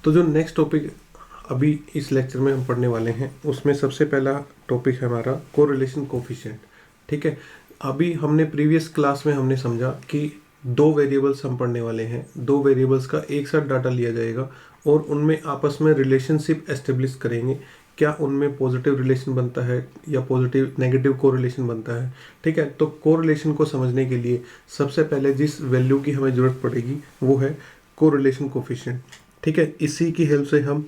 तो जो next topic अभी इस लेक्चर में हम पढ़ने वाले हैं उसमें सबसे पहला टॉपिक है हमारा कोरिलेशन कोफिशिएंट। ठीक है, अभी हमने प्रीवियस क्लास में हमने समझा कि दो वेरिएबल्स हम पढ़ने वाले हैं, दो वेरिएबल्स का एक साथ डाटा लिया जाएगा और उनमें आपस में रिलेशनशिप एस्टेब्लिश करेंगे। क्या उनमें पॉजिटिव रिलेशन बनता है या पॉजिटिव नेगेटिव कोरिलेशन बनता है। ठीक है, तो कोरिलेशन को समझने के लिए सबसे पहले जिस वैल्यू की हमें ज़रूरत पड़ेगी वो है कोरिलेशन कोफिशिएंट। ठीक है, इसी की हेल्प से हम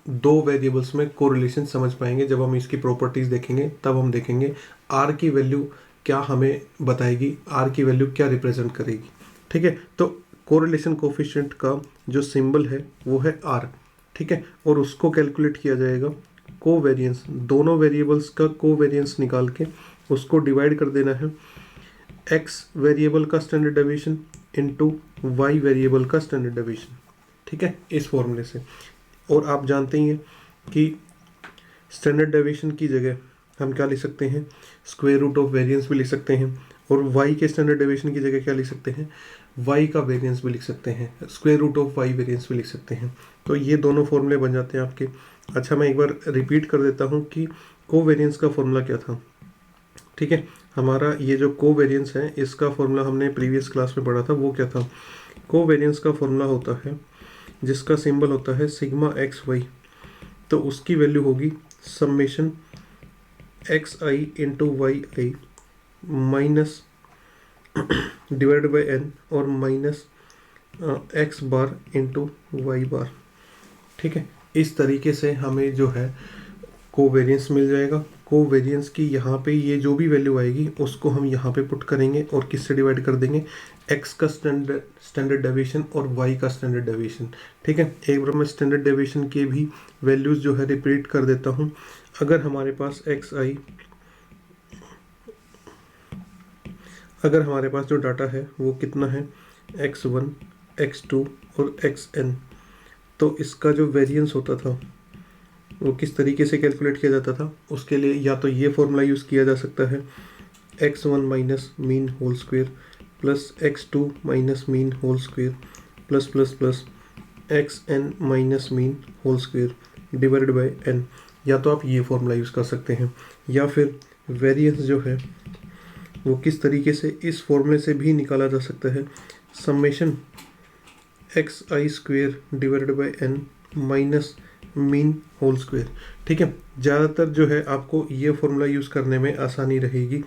दो वेरिएबल्स में कोरिलेशन समझ पाएंगे। जब हम इसकी प्रॉपर्टीज देखेंगे तब हम देखेंगे आर की वैल्यू क्या हमें बताएगी, आर की वैल्यू क्या रिप्रेजेंट करेगी। ठीक है, तो कोरिलेशन कोफिशिएंट का जो सिंबल है वो है आर। ठीक है, और उसको कैलकुलेट किया जाएगा कोवेरिएंस, दोनों वेरिएबल्स का कोवेरिएंस निकाल के उसको डिवाइड कर देना है एक्स वेरिएबल का standard deviation into Y variable का स्टैंडर्ड डेविएशन। ठीक है, इस फॉर्मूले से। और आप जानते ही हैं कि स्टैंडर्ड डेविएशन की जगह हम क्या लिख सकते हैं, स्क्वायर रूट ऑफ वेरिएंस भी लिख सकते हैं, और y के स्टैंडर्ड डेविएशन की जगह क्या लिख सकते हैं, y का वेरिएंस भी लिख सकते हैं, square root of y variance भी लिख सकते हैं। तो ये दोनों फॉर्मूले बन जाते हैं आपके। अच्छा, मैं एक बार रिपीट कर देता हूँ कि कोवेरिएंस का फॉर्मूला क्या था। ठीक है, हमारा ये जो कोवेरिएंस है इसका फॉर्मूला हमने प्रीवियस क्लास में पढ़ा था। वो क्या था, कोवेरिएंस का फॉर्मूला होता है जिसका सिंबल होता है सिग्मा एक्स वाई। तो उसकी वैल्यू होगी summation X I into Y I minus divide by N और minus X bar into Y bar. ठीक है, इस तरीके से हमें जो है कोवेरिएंस मिल जाएगा। कोवेरिएंस की यहाँ पे ये जो भी वैल्यू आएगी उसको हम यहाँ पे पुट करेंगे और किससे डिवाइड कर देंगे, एक्स का स्टैंडर्ड डेविएशन और वाई का स्टैंडर्ड डेविएशन। ठीक है, एक बार मैं स्टैंडर्ड डेविएशन के भी वैल्यूज़ जो है रिपीट कर देता हूँ। अगर हमारे पास अगर हमारे पास जो डाटा है वो कितना है, x1, x2 और xn, तो इसका जो वेरिएंस होता था वो किस तरीके से कैलकुलेट किया जाता था। उसके लिए या तो ये फॉर्मूला यूज़ किया जा सकता है x1 minus mean whole square plus x2 minus mean whole square plus plus plus xn minus mean whole square divided by n। या तो आप ये फॉर्मूला यूज़ कर सकते हैं, या फिर वेरिएंस जो है वो किस तरीके से इस फॉर्मूले से भी निकाला जा सकता है, summation X I square divided by N minus mean whole square. ठीक है, ज़्यादातर जो है आपको ये फॉर्मूला यूज़ करने में आसानी रहेगी।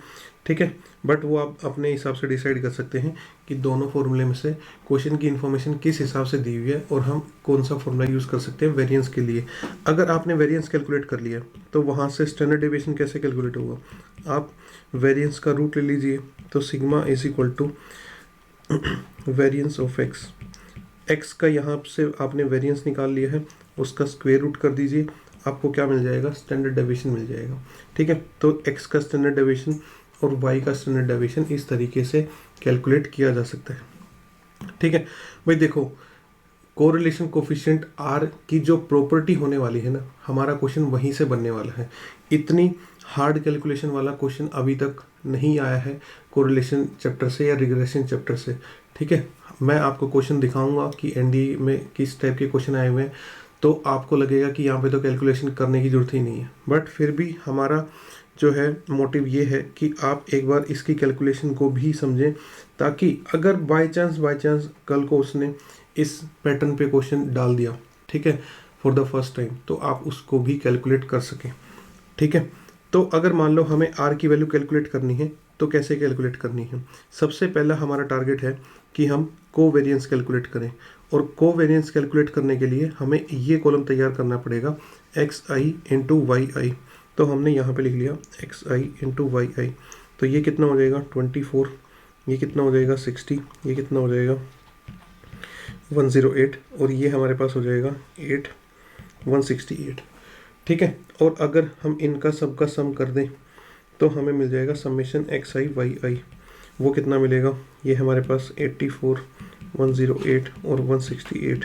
ठीक है, बट वो आप अपने हिसाब से डिसाइड कर सकते हैं कि दोनों फॉर्मूले में से क्वेश्चन की इन्फॉर्मेशन किस हिसाब से दी हुई है और हम कौन सा फॉर्मूला यूज़ कर सकते हैं वेरिएंस के लिए। अगर आपने वेरिएंस कैलकुलेट कर लिया तो वहाँ से स्टैंडर्ड डेविएशन कैसे कैलकुलेट होगा, आप वेरिएंस का रूट ले लीजिए। तो sigma is equal to variance of X, X का यहाँ से आपने वेरिएंस निकाल लिया है, उसका स्क्वायर रूट कर दीजिए, आपको क्या मिल जाएगा, स्टैंडर्ड डेविएशन मिल जाएगा। ठीक है, तो एक्स का स्टैंडर्ड डेविएशन और वाई का स्टैंडर्ड डेविएशन इस तरीके से कैलकुलेट किया जा सकता है। ठीक है भाई, देखो कोरिलेशन कोफिशिएंट आर की जो प्रॉपर्टी होने वाली है ना, हमारा क्वेश्चन वहीं से बनने वाला है। इतनी हार्ड कैलकुलेशन वाला क्वेश्चन अभी तक नहीं आया है कोरिलेशन चैप्टर से या रिग्रेशन चैप्टर से। ठीक है, मैं आपको क्वेश्चन दिखाऊंगा कि एनडीए में किस टाइप के क्वेश्चन आए हुए हैं, तो आपको लगेगा कि यहाँ पे तो कैलकुलेशन करने की जरूरत ही नहीं है। बट फिर भी हमारा जो है मोटिव ये है कि आप एक बार इसकी कैलकुलेशन को भी समझें, ताकि अगर बाय चांस कल को उसने इस पैटर्न पे क्वेश्चन डाल दिया, ठीक है, फॉर द फर्स्ट टाइम, तो आप उसको भी कैलकुलेट कर सकें। ठीक है, तो अगर मान लो हमें आर की वैल्यू कैलकुलेट करनी है तो कैसे कैलकुलेट करनी है। सबसे पहला हमारा टारगेट है कि हम कोवेरिएंस कैलकुलेट करें, और कोवेरिएंस कैलकुलेट करने के लिए हमें ये कॉलम तैयार करना पड़ेगा एक्स आई इंटू वाई आई। तो हमने यहाँ पे लिख लिया एक्स आई इंटू वाई आई। तो ये कितना हो जाएगा 24, ये कितना हो जाएगा 60, ये कितना हो जाएगा 108, और ये हमारे पास हो जाएगा 168। ठीक है, और अगर हम इनका सबका सम कर दें तो हमें मिल जाएगा समेशन एक्स आई वाई आई। वो कितना मिलेगा, ये हमारे पास 84, 108 और 168।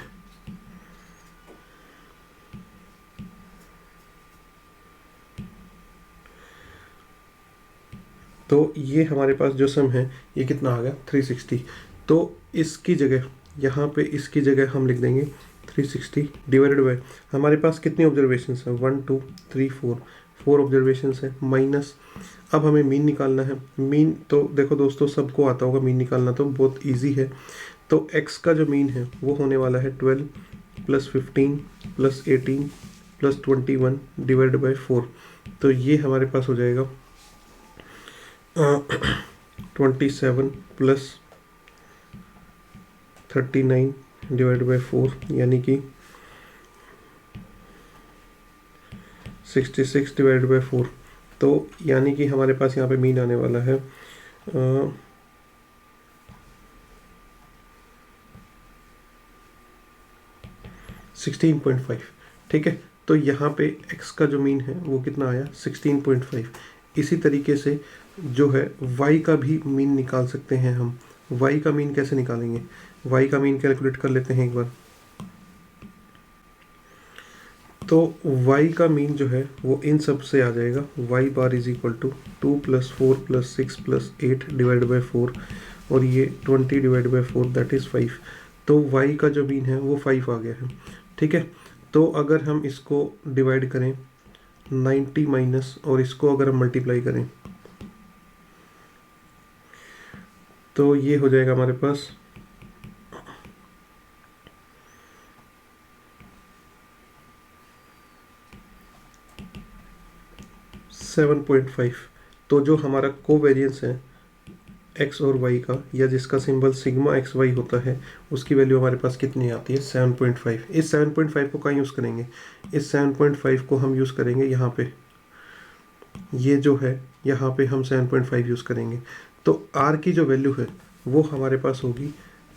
तो ये हमारे पास जो सम है ये कितना आ गया 360। तो इसकी जगह यहाँ पे इसकी जगह हम लिख देंगे 360 डिवाइडेड बाय, हमारे पास कितनी ऑब्जर्वेशंस हैं, 1 2 3 4, 4 ऑब्जर्वेशंस है, माइनस, अब हमें मीन निकालना है। मीन तो देखो दोस्तों सबको आता होगा मीन निकालना, तो बहुत इजी है। तो x का जो मीन है वो होने वाला है 12 plus 15 plus 18 plus 21 divided by 4। तो ये हमारे पास हो जाएगा 27 प्लस 39 डिवाइड बाई 4, यानी कि 66 डिवाइड बाई 4। तो यानी कि हमारे पास यहाँ पे मीन आने वाला है 16.5। ठीक है, तो यहाँ पे x का जो मीन है वो कितना आया 16.5। इसी तरीके से जो है y का भी मीन निकाल सकते हैं हम। y का मीन कैसे निकालेंगे, y का मीन कैलकुलेट कर लेते हैं एक बार। तो y का मीन जो है वो इन सब से आ जाएगा, y bar is equal to 2 plus 4 plus 6 plus 8 divide by 4, और ये 20 डिवाइड बाई 4 दैट इज़ 5। तो y का जो मीन है वो 5 आ गया है। ठीक है, तो अगर हम इसको डिवाइड करें 90 माइनस, और इसको अगर हम मल्टीप्लाई करें तो ये हो जाएगा हमारे पास 7.5। तो जो हमारा कोवेरियंस है x और y का, या जिसका सिंबल सिग्मा एक्स वाई होता है, उसकी वैल्यू हमारे पास कितनी आती है 7.5। इस 7.5 को कहाँ यूज़ करेंगे, इस 7.5 को हम यूज़ करेंगे यहाँ पे, ये जो है यहाँ पे हम 7.5 यूज़ करेंगे। तो r की जो वैल्यू है वो हमारे पास होगी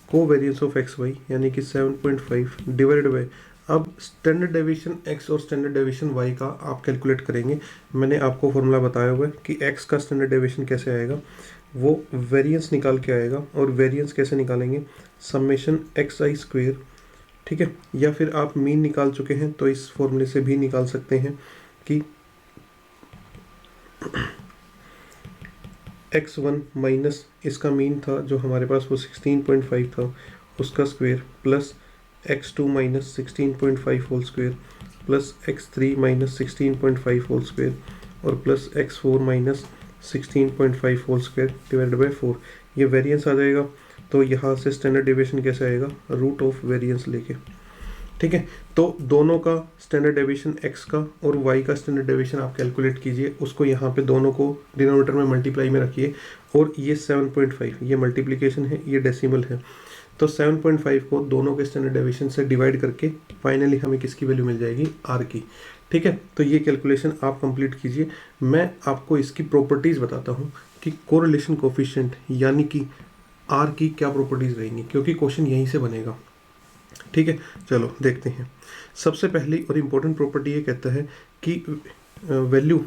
कोवेरियंस ऑफ एक्स वाई, यानी कि 7.5 डिवाइडेड बाय, अब स्टैंडर्ड डेविएशन x और स्टैंडर्ड डेविएशन y का आप कैलकुलेट करेंगे। मैंने आपको फॉर्मूला बताया हुआ है कि x का स्टैंडर्ड डेविएशन कैसे आएगा, वो वेरिएंस निकाल के आएगा। और वेरिएंस कैसे निकालेंगे, समेशन एक्स आई स्क्वेयर। ठीक है, या फिर आप मीन निकाल चुके हैं तो इस फॉर्मूले से भी निकाल सकते हैं कि x1 माइनस इसका मीन था जो हमारे पास वो 16.5 था, उसका square, plus x2 minus 16.5 whole square, plus x3 minus 16.5 whole square, और plus x4 minus 16.5 whole square divided by 4। ये वेरिएंस आ जाएगा। तो यहाँ से स्टैंडर्ड डेविएशन कैसे आएगा, रूट ऑफ वेरिएंस लेके। ठीक है, तो दोनों का स्टैंडर्ड डेविएशन x का और y का स्टैंडर्ड डेविएशन आप कैलकुलेट कीजिए, उसको यहाँ पे दोनों को डिनोमिनेटर में मल्टीप्लाई में रखिए, और ये 7.5 ये मल्टीप्लिकेशन है, ये डेसिमल है। तो 7.5 को दोनों के स्टैंडर्ड डेविएशन से डिवाइड करके फाइनली हमें किसकी वैल्यू मिल जाएगी, r की। ठीक है, तो ये कैलकुलेशन आप कंप्लीट कीजिए। मैं आपको इसकी प्रॉपर्टीज़ बताता हूँ कि कोरिलेशन कोफिशिएंट यानी कि r की क्या प्रॉपर्टीज़ रहेंगी, क्योंकि क्वेश्चन यहीं से बनेगा। ठीक है, चलो देखते हैं। सबसे पहली और इम्पोर्टेंट प्रॉपर्टी ये कहता है कि value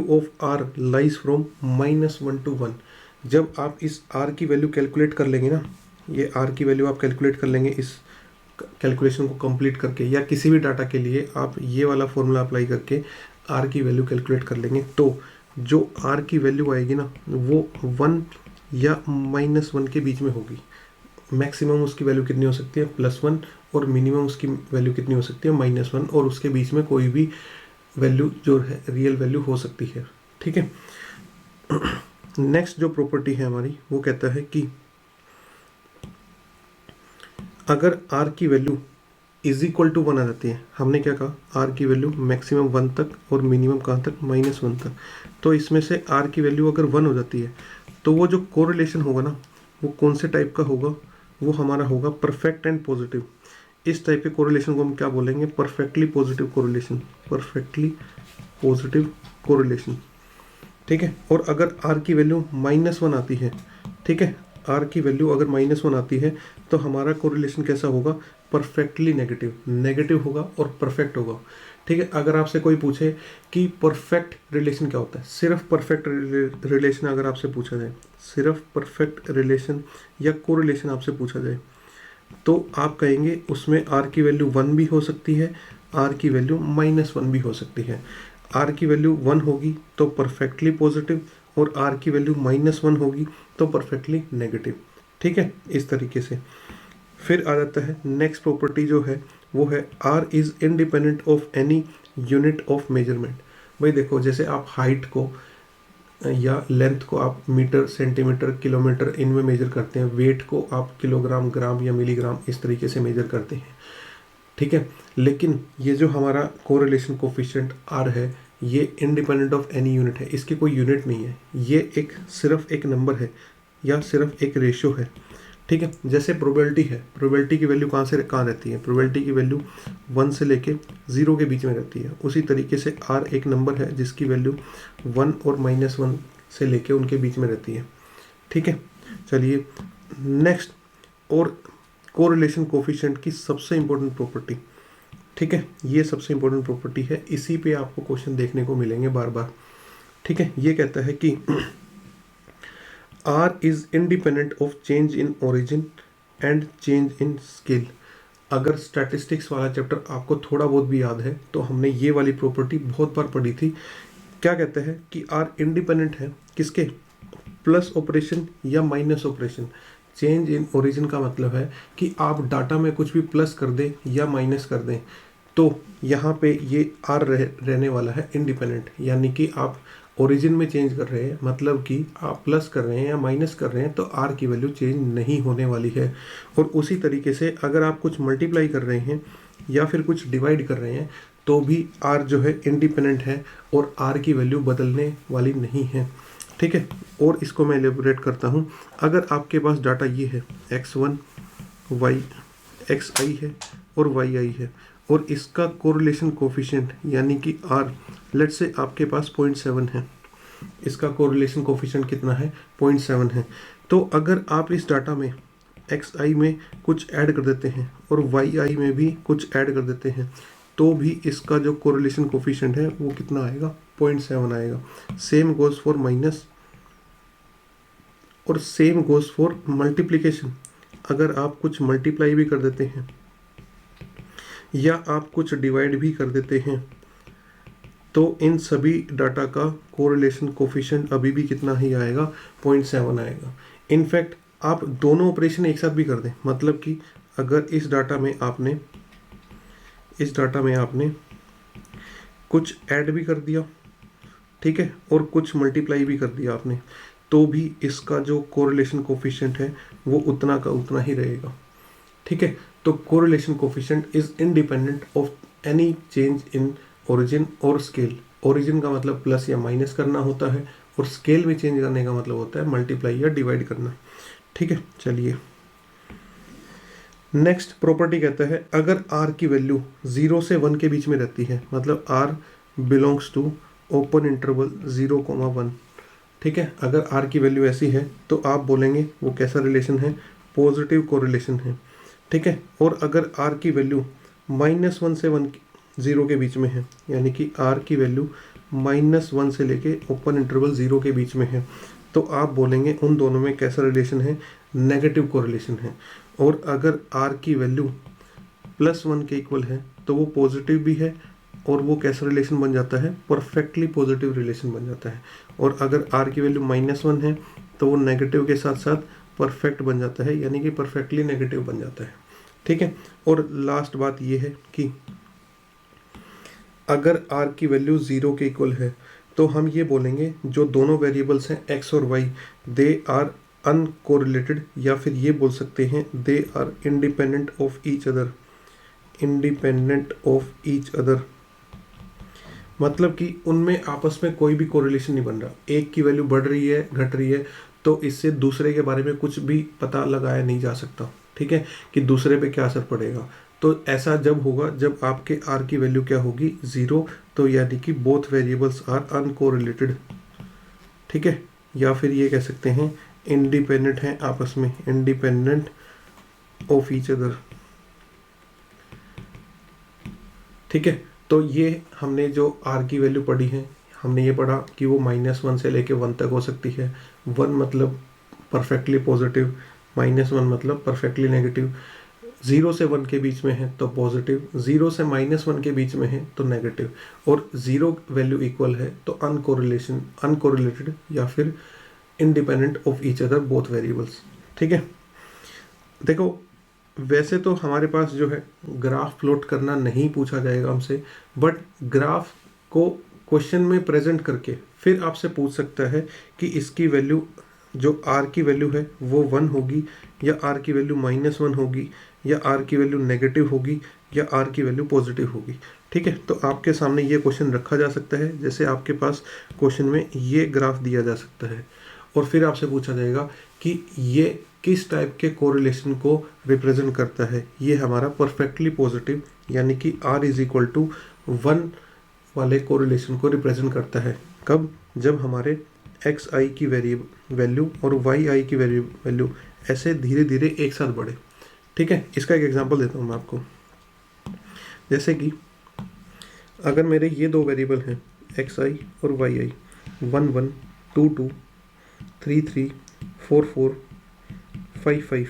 of r lies from -1 to 1। जब आप इस r की वैल्यू कैलकुलेट कर लेंगे ना, ये r की वैल्यू आप कैलकुलेट कर लेंगे, इस कैलकुलेशन को कंप्लीट करके, या किसी भी डाटा के लिए आप ये वाला फॉर्मूला अप्लाई करके r की वैल्यू कैलकुलेट कर लेंगे, तो जो r की वैल्यू आएगी ना वो 1 या -1 के बीच में होगी। मैक्सिमम उसकी वैल्यू कितनी हो सकती है, +1, और मिनिमम उसकी वैल्यू कितनी हो सकती है, -1, और उसके बीच में कोई भी वैल्यू जो है रियल वैल्यू हो सकती है। ठीक है, नेक्स्ट जो प्रॉपर्टी है हमारी वो कहता है कि अगर r की वैल्यू इज इक्वल टू 1 आ जाती है, हमने क्या कहा, r की वैल्यू मैक्सिमम 1 तक और मिनिमम कहाँ तक, -1 तक। तो इसमें से r की वैल्यू अगर 1 हो जाती है तो वो जो कोरिलेशन होगा ना वो कौन से टाइप का होगा, वो हमारा होगा परफेक्ट एंड पॉजिटिव। इस टाइप के कोरिलेशन को हम क्या बोलेंगे, perfectly positive correlation, perfectly positive correlation. ठीक है, और अगर r की वैल्यू -1 आती है, ठीक है, r की वैल्यू अगर -1 आती है तो हमारा कोरिलेशन कैसा होगा, परफेक्टली नेगेटिव, नेगेटिव होगा और परफेक्ट होगा। ठीक है, अगर आपसे कोई पूछे कि परफेक्ट रिलेशन क्या होता है, सिर्फ परफेक्ट रिलेशन अगर आपसे पूछा जाए, सिर्फ परफेक्ट रिलेशन या कोरिलेशन आपसे पूछा जाए, तो आप कहेंगे उसमें r की वैल्यू 1 भी हो सकती है, r की वैल्यू -1 भी हो सकती है। r की वैल्यू 1 होगी तो परफेक्टली पॉजिटिव, और r की वैल्यू -1 होगी तो परफेक्टली नेगेटिव। ठीक है, इस तरीके से। फिर आ जाता है नेक्स्ट प्रॉपर्टी जो है वो है R is independent of any unit of measurement. भाई देखो, जैसे आप हाइट को या लेंथ को आप मीटर, सेंटीमीटर, किलोमीटर इनमें मेजर करते हैं, वेट को आप किलोग्राम, ग्राम या मिलीग्राम इस तरीके से मेजर करते हैं, ठीक है। लेकिन ये जो हमारा कोरिलेशन कोफिशिएंट आर है, ये इंडिपेंडेंट ऑफ एनी यूनिट है, इसकी कोई यूनिट नहीं है, ये एक सिर्फ एक नंबर है या सिर्फ एक रेशियो है, ठीक है। जैसे प्रोबेबिलिटी है, प्रोबेबिलिटी की वैल्यू कहाँ रहती है, प्रोबेबिलिटी की वैल्यू 1 से लेके 0 के बीच में रहती है। उसी तरीके से आर एक नंबर है जिसकी वैल्यू 1 और -1 से लेके उनके बीच में रहती है, ठीक है। चलिए नेक्स्ट, और कोरिलेशन कोफिशिएंट की सबसे इंपॉर्टेंट प्रॉपर्टी, ठीक है, ये सबसे इंपॉर्टेंट प्रॉपर्टी है, इसी पे आपको क्वेश्चन देखने को मिलेंगे बार बार, ठीक है। ये कहता है कि R is independent of change in origin and change in scale। अगर स्टैटिस्टिक्स वाला चैप्टर आपको थोड़ा बहुत भी याद है तो हमने ये वाली प्रॉपर्टी बहुत बार पढ़ी थी। क्या कहते हैं कि R इंडिपेंडेंट है किसके, प्लस ऑपरेशन या minus operation. Change in origin का मतलब है कि आप डाटा में कुछ भी प्लस कर दें या माइनस कर दें, तो यहाँ पे ये आर रहने वाला है इंडिपेंडेंट, यानी कि आप ओरिजिन में चेंज कर रहे हैं, मतलब कि आप प्लस कर रहे हैं या माइनस कर रहे हैं तो आर की वैल्यू चेंज नहीं होने वाली है। और उसी तरीके से अगर आप कुछ मल्टीप्लाई कर रहे हैं या फिर कुछ डिवाइड कर रहे हैं तो भी आर जो है इंडिपेंडेंट है और आर की वैल्यू बदलने वाली नहीं है, ठीक है। और इसको मैं एलेबोरेट करता हूँ। अगर आपके पास डाटा ये है x1 y xi है और yi है, और इसका कोरिलेशन कोफिशिएंट यानी कि r, लेट्स से आपके पास 0.7 है, इसका कोरिलेशन कोफिशिएंट कितना है, 0.7 है। तो अगर आप इस डाटा में xi में कुछ ऐड कर देते हैं और yi में भी कुछ ऐड कर देते हैं तो भी इसका जो कोरिलेशन कोफिशिएंट है वो कितना आएगा, 0.7 आएगा। सेम गोज फॉर माइनस और सेम गोज फॉर मल्टीप्लिकेशन। अगर आप कुछ मल्टीप्लाई भी कर देते हैं या आप कुछ डिवाइड भी कर देते हैं तो इन सभी डाटा का कोरिलेशन कोफिशिएंट अभी भी कितना ही आएगा, 0.7 आएगा। इनफैक्ट आप दोनों ऑपरेशन एक साथ भी कर दें, मतलब कि अगर इस डाटा में आपने कुछ ऐड भी कर दिया, ठीक है, और कुछ मल्टीप्लाई भी कर दिया आपने, तो भी इसका जो कोरिलेशन कोफिशिएंट है वो उतना का उतना ही रहेगा, ठीक है। तो correlation coefficient is independent of any change in origin और स्केल। ओरिजिन का मतलब प्लस या माइनस करना होता है और स्केल में चेंज करने का मतलब होता है मल्टीप्लाई या डिवाइड करना, ठीक है। चलिए नेक्स्ट प्रॉपर्टी कहता है अगर r की वैल्यू 0 से 1 के बीच में रहती है, मतलब r belongs to open interval 0,1, ठीक है। अगर r की वैल्यू ऐसी है तो आप बोलेंगे वो कैसा रिलेशन है, पॉजिटिव कोरिलेशन है, ठीक है। और अगर r की वैल्यू -1 से 0 के बीच में है, यानी कि r की वैल्यू -1 से लेके ओपन इंटरवल 0 के बीच में है, तो आप बोलेंगे उन दोनों में कैसा रिलेशन है, नेगेटिव कोरिलेशन है। और अगर r की वैल्यू +1 के इक्वल है तो वो पॉजिटिव भी है और वो कैसा रिलेशन बन जाता है, परफेक्टली पॉजिटिव रिलेशन बन जाता है। और अगर r की वैल्यू -1 है तो वो नेगेटिव के साथ साथ परफेक्ट बन जाता है, यानी कि परफेक्टली नेगेटिव बन जाता है, ठीक है। और लास्ट बात ये है कि अगर r की वैल्यू 0 के इक्वल है तो हम ये बोलेंगे जो दोनों वेरिएबल्स हैं x और y, दे आर अनकोरिलेटेड, या फिर ये बोल सकते हैं they are independent of each other. Independent of each other मतलब कि उनमें आपस में कोई भी कोरिलेशन नहीं बन रहा, एक की वैल्यू बढ़ रही है घट रही है तो इससे दूसरे के बारे में कुछ भी पता लगाया नहीं जा सकता, ठीक है, कि दूसरे पे क्या असर पड़ेगा। तो ऐसा जब होगा जब आपके r की वैल्यू क्या होगी, 0, तो यानी कि बोथ वेरिएबल्स आर अनकोरिलेटेड, ठीक है। या फिर ये कह सकते हैं इंडिपेंडेंट हैं आपस में, इंडिपेंडेंट ऑफ ईच अदर, ठीक है। तो ये हमने जो r की वैल्यू पढ़ी है, हमने ये पढ़ा कि वो -1 से लेके 1 तक हो सकती है। 1 मतलब परफेक्टली पॉजिटिव, -1 मतलब परफेक्टली नेगेटिव, 0 से 1 के बीच में है तो पॉजिटिव, 0 से -1 के बीच में है तो नेगेटिव, और 0 वैल्यू इक्वल है तो अनकोरिलेटेड या फिर independent of each other both variables, ठीक है। देखो वैसे तो हमारे पास जो है ग्राफ प्लॉट करना नहीं पूछा जाएगा हमसे, बट ग्राफ को क्वेश्चन में प्रेजेंट करके फिर आपसे पूछ सकता है कि इसकी वैल्यू, जो आर की वैल्यू है वो 1 होगी, या आर की वैल्यू -1 होगी, या आर की वैल्यू नेगेटिव होगी, या आर की वैल्यू पॉजिटिव होगी। ठीक है, तो आपके सामने ये क्वेश्चन रखा जा सकता है, जैसे आपके पास क्वेश्चन में ये ग्राफ दिया जा सकता है, और फिर आपसे पूछा जाएगा कि ये किस टाइप के कोरिलेशन को रिप्रेजेंट करता है। ये हमारा परफेक्टली पॉजिटिव यानी कि r इज इक्वल टू 1 वाले कोरिलेशन को रिप्रेजेंट करता है। कब? जब हमारे एक्स आई की वैल्यू और वाई आई की वैल्यू ऐसे धीरे धीरे एक साथ बढ़े। ठीक है, इसका एक एग्जांपल देता हूँ मैं आपको। जैसे कि अगर मेरे ये दो वेरिएबल हैं एक्स आई और वाई आई, 1 1 2 2 3 3 4 4 5 5,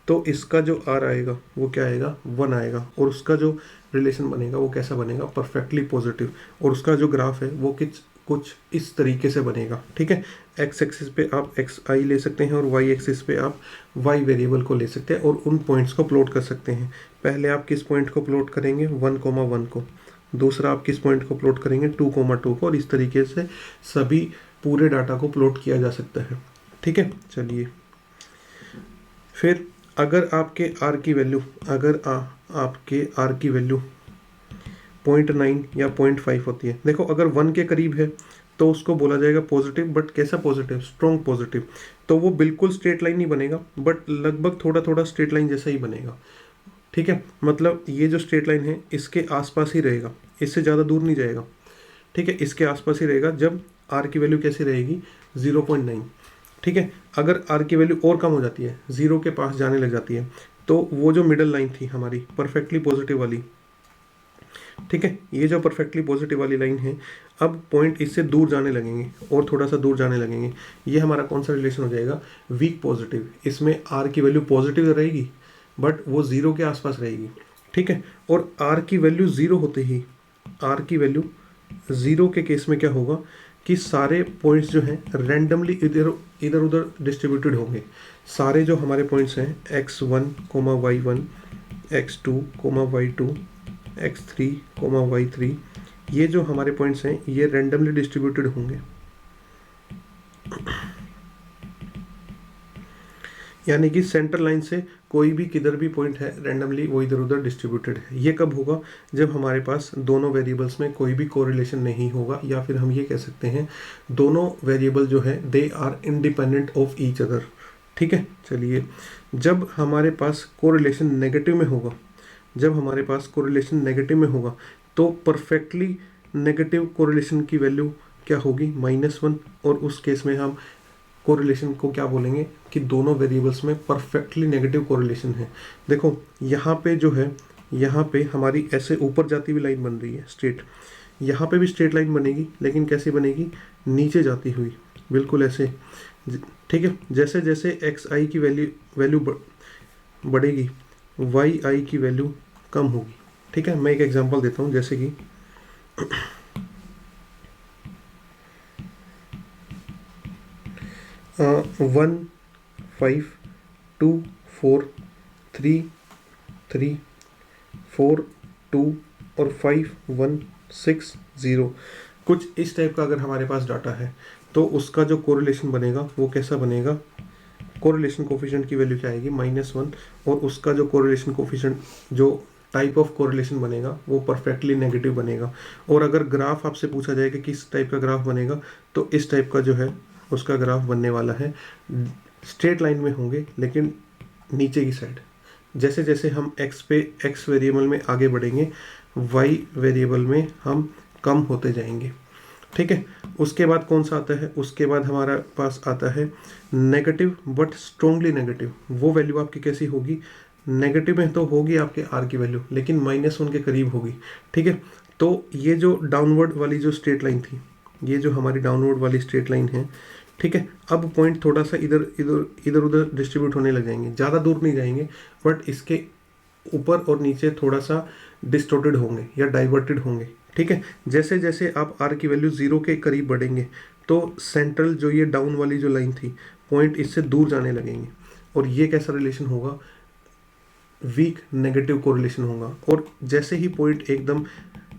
तो इसका जो आर आएगा वो क्या आएगा? 1 आएगा, और उसका जो रिलेशन बनेगा वो कैसा बनेगा? Perfectly positive. और उसका जो ग्राफ है वो कुछ इस तरीके से बनेगा। ठीक है, एक्स एक्सिस पे आप एक्स आई ले सकते हैं और वाई एक्सिस पे आप वाई वेरिएबल को ले सकते हैं और उन पॉइंट्स को प्लॉट कर सकते हैं। पहले आप किस पॉइंट को प्लॉट करेंगे? 1,1 को। दूसरा आप किस पॉइंट को प्लॉट करेंगे? 2,2 को। और इस तरीके से सभी पूरे डाटा को प्लॉट किया जा सकता है। ठीक है, चलिए फिर अगर आपके आर की वैल्यू, आपके आर की वैल्यू 0.9 या 0.5 होती है, देखो अगर 1 के करीब है तो उसको बोला जाएगा पॉजिटिव। बट कैसा पॉजिटिव? Strong positive. तो वो बिल्कुल स्ट्रेट लाइन नहीं बनेगा, बट लगभग थोड़ा थोड़ा स्ट्रेट लाइन जैसा ही बनेगा। ठीक है, मतलब ये जो स्ट्रेट लाइन है इसके आसपास ही रहेगा, इससे ज़्यादा दूर नहीं जाएगा। ठीक है, इसके आसपास ही रहेगा जब आर की वैल्यू कैसी रहेगी? 0.9। ठीक है, अगर आर की वैल्यू और कम हो जाती है, 0 के पास जाने लग जाती है, तो वो जो मिडल लाइन थी हमारी परफेक्टली पॉजिटिव वाली, ठीक है, ये जो परफेक्टली पॉजिटिव वाली लाइन है, अब पॉइंट इससे दूर जाने लगेंगे और थोड़ा सा दूर जाने लगेंगे। ये हमारा कौन सा रिलेशन हो जाएगा? Weak positive. इसमें आर की वैल्यू पॉजिटिव रहेगी बट वो 0 के आसपास रहेगी। ठीक है, और आर की वैल्यू 0 होते ही, आर की वैल्यू 0 के केस में क्या होगा कि सारे पॉइंट्स जो हैं रैंडमली इधर उधर डिस्ट्रीब्यूटेड होंगे। सारे जो हमारे पॉइंट्स हैं x1, y1, x2, y2, x3, y3, ये जो हमारे पॉइंट्स हैं ये रैंडमली डिस्ट्रीब्यूटेड होंगे। यानी कि सेंटर लाइन से कोई भी किधर भी पॉइंट है रैंडमली वो इधर उधर डिस्ट्रीब्यूटेड है। ये कब होगा? जब हमारे पास दोनों वेरिएबल्स में कोई भी कोरिलेशन नहीं होगा, या फिर हम ये कह सकते हैं दोनों वेरिएबल जो है they are independent of each other. ठीक है, चलिए जब हमारे पास कोरिलेशन नेगेटिव में होगा, जब हमारे पास कोरिलेशन नेगेटिव में होगा तो परफेक्टली नेगेटिव कोरिलेशन की वैल्यू क्या होगी? -1। और उस केस में हम कोरिलेशन को क्या बोलेंगे कि दोनों वेरिएबल्स में परफेक्टली नेगेटिव कोरिलेशन है। देखो यहाँ पे जो है, यहाँ पे हमारी ऐसे ऊपर जाती हुई लाइन बन रही है स्ट्रेट, यहाँ पे भी स्ट्रेट लाइन बनेगी, लेकिन कैसी बनेगी? नीचे जाती हुई, बिल्कुल ऐसे। ठीक है, जैसे जैसे एक्स आई की वैल्यू बढ़ेगी, वाई आई की वैल्यू कम होगी। ठीक है, मैं एक एग्जांपल देता हूँ, जैसे कि 1 5 2 4 3 3 4 2 और 5 1 6 0, कुछ इस टाइप का अगर हमारे पास डाटा है तो उसका जो कोरिलेशन बनेगा वो कैसा बनेगा? कोरिलेशन कोफिशिएंट की वैल्यू क्या आएगी? -1। और उसका जो कोरिलेशन कोफिशिएंट, जो टाइप ऑफ कोरिलेशन बनेगा वो परफेक्टली नेगेटिव बनेगा। और अगर ग्राफ आपसे पूछा जाए कि किस टाइप का ग्राफ बनेगा, तो इस टाइप का जो है उसका ग्राफ बनने वाला है। स्ट्रेट लाइन में होंगे लेकिन नीचे की साइड। जैसे जैसे हम एक्स वेरिएबल में आगे बढ़ेंगे, वाई वेरिएबल में हम कम होते जाएंगे। ठीक है, उसके बाद कौन सा आता है? उसके बाद हमारा पास आता है नेगेटिव बट स्ट्रोंगली नेगेटिव। वो वैल्यू आपकी कैसी होगी? नेगेटिव में तो होगी आपके आर की वैल्यू, लेकिन -1 के करीब होगी। ठीक है, तो ये जो डाउनवर्ड वाली जो स्ट्रेट लाइन थी, ये जो हमारी डाउनवर्ड वाली स्ट्रेट लाइन है, ठीक है, अब पॉइंट थोड़ा सा इधर उधर डिस्ट्रीब्यूट होने लग जाएंगे, ज़्यादा दूर नहीं जाएंगे, बट इसके ऊपर और नीचे थोड़ा सा डिस्टोर्टेड होंगे या डाइवर्टेड होंगे। ठीक है, जैसे जैसे आप आर की वैल्यू 0 के करीब बढ़ेंगे तो सेंट्रल जो ये डाउन वाली जो लाइन थी, पॉइंट इससे दूर जाने लगेंगे। और ये कैसा रिलेशन होगा? वीक नेगेटिव कोरिलेशन होगा, और जैसे ही पॉइंट एकदम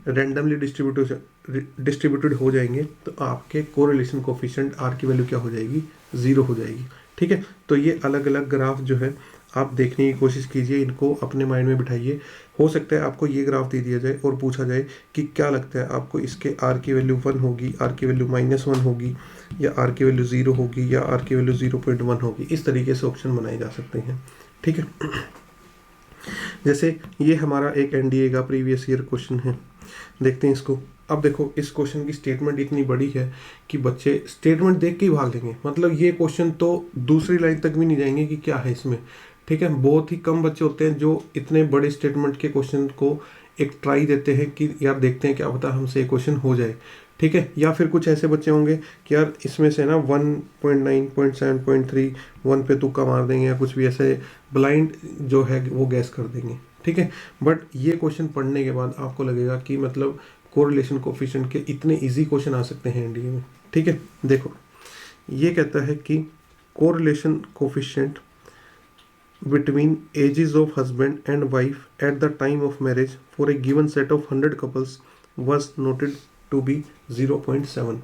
रैंडमली डिस्ट्रीब्यूटेड हो जाएंगे तो आपके कोरिलेशन कोफिशिएंट आर की वैल्यू क्या हो जाएगी, 0 हो जाएगी। ठीक है, तो ये अलग अलग ग्राफ जो है आप देखने की कोशिश कीजिए, इनको अपने माइंड में बिठाइए। हो सकता है आपको ये ग्राफ दे दिया जाए और पूछा जाए कि क्या लगता है आपको इसके आर की वैल्यू 1 होगी, आर की वैल्यू -1 होगी, या आर की वैल्यू 0 होगी, या आर की वैल्यू 0.1 होगी। इस तरीके से ऑप्शन बनाए जा सकते हैं। ठीक है, जैसे ये हमारा एक एनडीए का प्रीवियस ईयर क्वेश्चन है, देखते हैं इसको। अब देखो इस क्वेश्चन की स्टेटमेंट इतनी बड़ी है कि बच्चे स्टेटमेंट देख के ही भाग लेंगे, मतलब ये क्वेश्चन तो दूसरी लाइन तक भी नहीं जाएंगे कि क्या है इसमें। ठीक है, बहुत ही कम बच्चे होते हैं जो इतने बड़े स्टेटमेंट के क्वेश्चन को एक ट्राई देते हैं कि यार देखते हैं क्या पता हमसे क्वेश्चन हो जाए। ठीक है, या फिर कुछ ऐसे बच्चे होंगे कि यार इसमें से ना 1.9, 0.7, 1 पे तुक्का मार देंगे, या कुछ भी ऐसे ब्लाइंड जो है वो गैस कर देंगे। ठीक है, बट ये क्वेश्चन पढ़ने के बाद आपको लगेगा कि मतलब कोरिलेशन कोफिशिएंट के इतने इजी क्वेश्चन आ सकते हैं एनडीए में। ठीक है, देखो ये कहता है कि correlation coefficient between ages of husband and wife at the time of marriage for a given set of 100 couples was noted to be 0.7।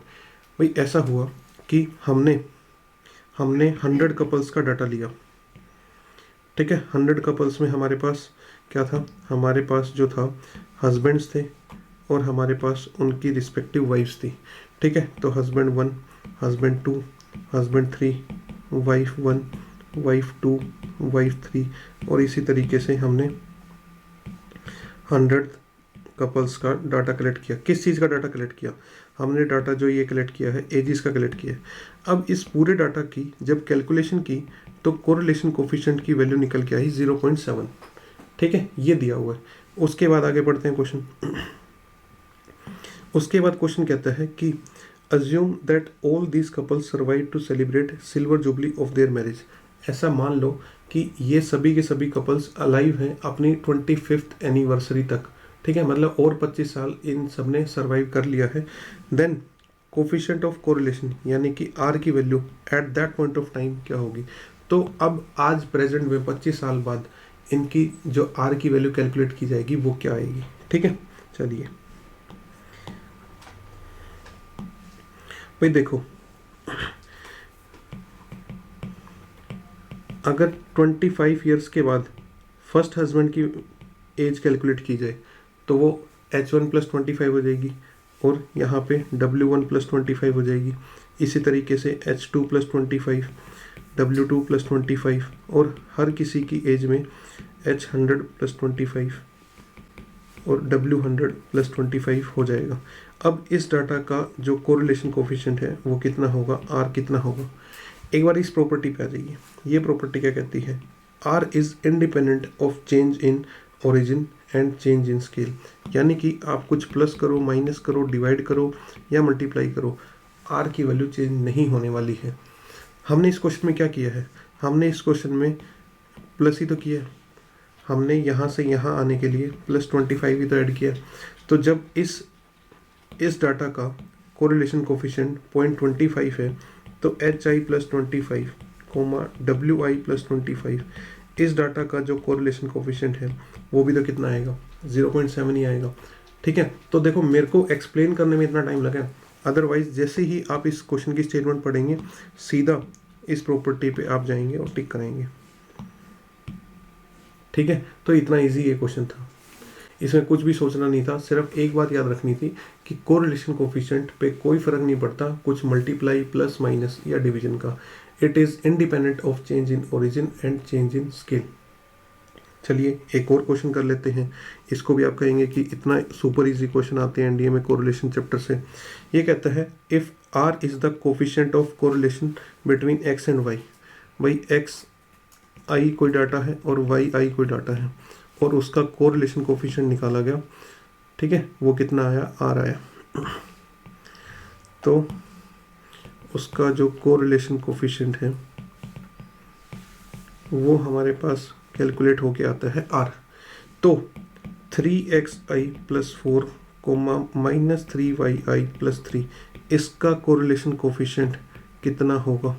भाई ऐसा हुआ कि हमने 100 कपल्स का डाटा लिया। ठीक है, 100 कपल्स में हमारे पास क्या था, हमारे पास जो था हस्बैंड्स थे और हमारे पास उनकी रिस्पेक्टिव वाइफ्स थी। ठीक है, तो husband 1, husband 2, husband 3, wife 1, wife 2, wife 3, और इसी तरीके से हमने 100 कपल्स का डाटा कलेक्ट किया। किस चीज़ का डाटा कलेक्ट किया, हमने डाटा जो ये कलेक्ट किया है एजिस का कलेक्ट किया है। अब इस पूरे डाटा की जब कैलकुलेशन की तो कोरिलेशन कोफिशिएंट की वैल्यू निकल के आई 0.7। ठीक है, ये दिया हुआ है। उसके बाद आगे बढ़ते हैं क्वेश्चन। उसके बाद क्वेश्चन कहता है कि assume that all these couples survive to celebrate silver jubilee of their marriage. ऐसा मान लो कि ये सभी के सभी कपल्स अलाइव हैं अपनी 25th एनिवर्सरी तक। ठीक है, मतलब और 25 साल इन सब ने सर्वाइव कर लिया है। देन कोफिशिएंट ऑफ कोरिलेशन यानी कि आर की value at that point of time क्या होगी। तो अब आज प्रेजेंट में 25 साल बाद इनकी जो आर की वैल्यू कैलकुलेट की जाएगी वो क्या आएगी। ठीक है, चलिए भाई देखो, अगर 25 ईयर्स के बाद फर्स्ट हस्बैंड की एज कैलकुलेट की जाए तो वो H1 + 25 हो जाएगी, और यहाँ पे W1 + 25 हो जाएगी। इसी तरीके से H2 + 25, W2 + 25, और हर किसी की एज में H100 + 25 और W100 + 25 हो जाएगा। अब इस डाटा का जो कोरिलेशन कोफिशिएंट है वो कितना होगा, R कितना होगा। एक बार इस प्रॉपर्टी पे आ जाइए। ये प्रॉपर्टी क्या कहती है, R is independent of change in origin and change in scale. यानी कि आप कुछ प्लस करो, माइनस करो, डिवाइड करो या मल्टीप्लाई करो, R की वैल्यू चेंज नहीं होने वाली है। हमने इस क्वेश्चन में क्या किया है, हमने इस क्वेश्चन में प्लस ही तो किया है। हमने यहाँ से यहाँ आने के लिए +25 ही तो ऐड किया। तो जब इस डाटा का कोरिलेशन कोफिशिएंट 0.25 है तो HI + 25, WI + 25, इस डाटा का जो कोरिलेशन कोफिशिएंट है वो भी तो कितना आएगा, 0.7 ही आएगा। ठीक है, तो देखो मेरे को एक्सप्लेन करने में इतना टाइम लगा, अदरवाइज जैसे ही आप इस क्वेश्चन की स्टेटमेंट पढ़ेंगे सीधा इस प्रॉपर्टी पे आप जाएंगे और टिक करेंगे। ठीक है, तो इतना इजी ये क्वेश्चन था, इसमें कुछ भी सोचना नहीं था। सिर्फ एक बात याद रखनी थी कि कोरिलेशन कोफिशिएंट पे कोई फर्क नहीं पड़ता कुछ मल्टीप्लाई, प्लस, माइनस या डिवीजन का। It is independent of change in origin and change in scale. चलिए एक और क्वेश्चन कर लेते हैं। इसको भी आप कहेंगे कि इतना सुपर इजी क्वेश्चन आते हैं एनडीए में कोरिलेशन चैप्टर से। ये कहता है if R is the coefficient of correlation between X and Y. भाई एक्स आई कोई डाटा है और वाई आई कोई डाटा है, और उसका कोरिलेशन कोफिशिएंट निकाला गया। ठीक है, वो कितना आया, आर आया। तो उसका जो कोरिलेशन कोफिशिएंट है वो हमारे पास कैलकुलेट होके आता है आर। तो 3xi + 4, -3yi + 3, इसका कोरिलेशन कोफिशिएंट कितना होगा।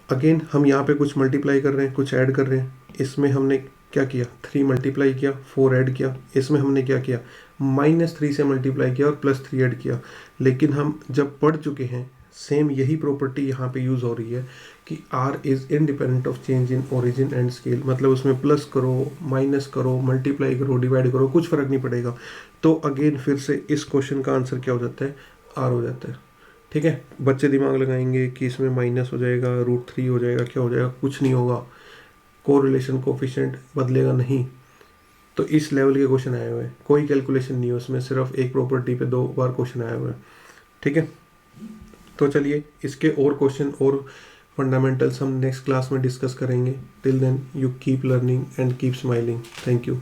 अगेन हम यहाँ पे कुछ मल्टीप्लाई कर रहे हैं, कुछ ऐड कर रहे हैं। इसमें हमने क्या किया, 3 मल्टीप्लाई किया, 4 ऐड किया। इसमें हमने क्या किया, -3 से मल्टीप्लाई किया और +3 ऐड किया। लेकिन हम जब पढ़ चुके हैं, सेम यही प्रॉपर्टी यहाँ पे यूज़ हो रही है कि R is independent of change in origin and scale. मतलब उसमें प्लस करो, माइनस करो, मल्टीप्लाई करो, डिवाइड करो, कुछ फ़र्क नहीं पड़ेगा। तो अगेन फिर से इस क्वेश्चन का आंसर क्या हो जाता है, R हो जाता है। ठीक है, बच्चे दिमाग लगाएंगे कि इसमें माइनस हो जाएगा, √3 हो जाएगा, क्या हो जाएगा, कुछ नहीं होगा। कोरिलेशन कोफिशिएंट बदलेगा नहीं। तो इस लेवल के क्वेश्चन आए हुए हैं, कोई कैलकुलेशन नहीं है उसमें, सिर्फ एक प्रॉपर्टी पे 2 बार क्वेश्चन आए हुए हैं। ठीक है, तो चलिए इसके और क्वेश्चन और फंडामेंटल्स हम नेक्स्ट क्लास में डिस्कस करेंगे। Till then you keep learning and keep smiling. Thank you.